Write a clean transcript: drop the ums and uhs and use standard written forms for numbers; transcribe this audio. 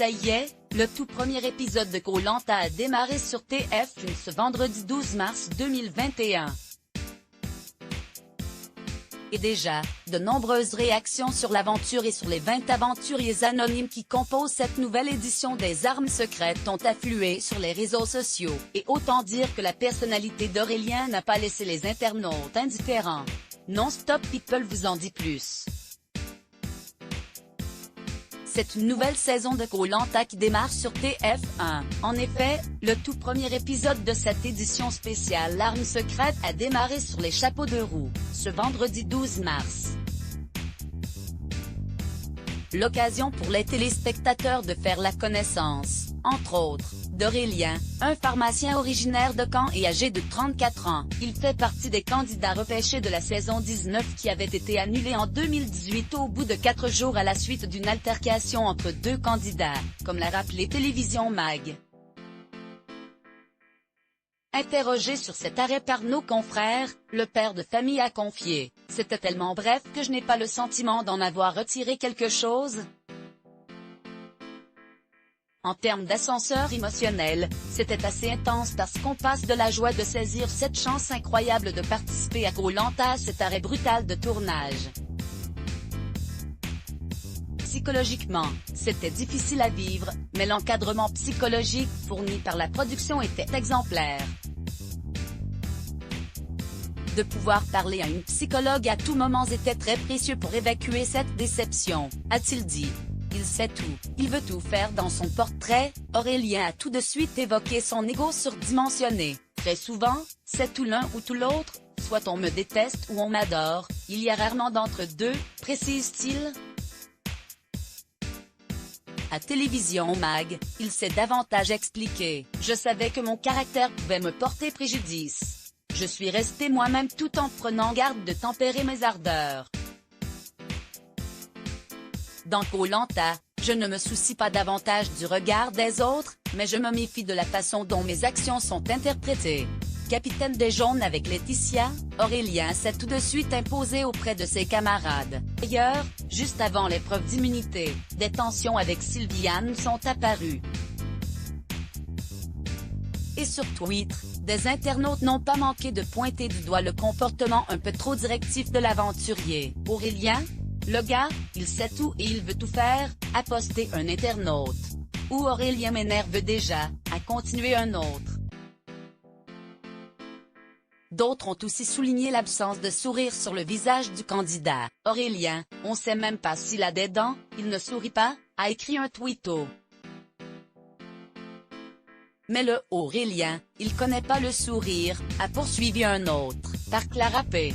Ça y est, le tout premier épisode de Koh-Lanta a démarré sur TF1 ce vendredi 12 mars 2021. Et déjà, de nombreuses réactions sur l'aventure et sur les 20 aventuriers anonymes qui composent cette nouvelle édition des Armes secrètes ont afflué sur les réseaux sociaux, et autant dire que la personnalité d'Aurélien n'a pas laissé les internautes indifférents. Non-Stop People vous en dit plus. C'est une nouvelle saison de Koh-Lanta qui démarre sur TF1. En effet, le tout premier épisode de cette édition spéciale L'Arme secrète a démarré sur les chapeaux de roue, ce vendredi 12 mars. L'occasion pour les téléspectateurs de faire la connaissance, entre autres, d'Aurélien, un pharmacien originaire de Caen et âgé de 34 ans. Il fait partie des candidats repêchés de la saison 19 qui avait été annulée en 2018 au bout de 4 jours à la suite d'une altercation entre deux candidats, comme l'a rappelé Télévision Mag. Interrogé sur cet arrêt par nos confrères, le père de famille a confié « C'était tellement bref que je n'ai pas le sentiment d'en avoir retiré quelque chose ». En termes d'ascenseur émotionnel, c'était assez intense parce qu'on passe de la joie de saisir cette chance incroyable de participer à Koh-Lanta à cet arrêt brutal de tournage. Psychologiquement, c'était difficile à vivre, mais l'encadrement psychologique fourni par la production était exemplaire. De pouvoir parler à une psychologue à tout moment était très précieux pour évacuer cette déception, a-t-il dit. Il sait tout, il veut tout faire dans son portrait. Aurélien a tout de suite évoqué son ego surdimensionné. Très souvent, c'est tout l'un ou tout l'autre, soit on me déteste ou on m'adore, il y a rarement d'entre-deux, précise-t-il. À Télévision Mag, il s'est davantage expliqué. Je savais que mon caractère pouvait me porter préjudice. Je suis resté moi-même tout en prenant garde de tempérer mes ardeurs. Dans Koh-Lanta, je ne me soucie pas davantage du regard des autres, mais je me méfie de la façon dont mes actions sont interprétées. Capitaine des Jaunes avec Laetitia, Aurélien s'est tout de suite imposé auprès de ses camarades. D'ailleurs, juste avant l'épreuve d'immunité, des tensions avec Sylviane sont apparues. Et sur Twitter, des internautes n'ont pas manqué de pointer du doigt le comportement un peu trop directif de l'aventurier. Aurélien, le gars, il sait tout et il veut tout faire, a posté un internaute. Ou Aurélien m'énerve déjà, a continué un autre. D'autres ont aussi souligné l'absence de sourire sur le visage du candidat. Aurélien, on sait même pas s'il a des dents, il ne sourit pas, a écrit un tweeto. Mais le Aurélien, il connaît pas le sourire, a poursuivi un autre, par Clara P.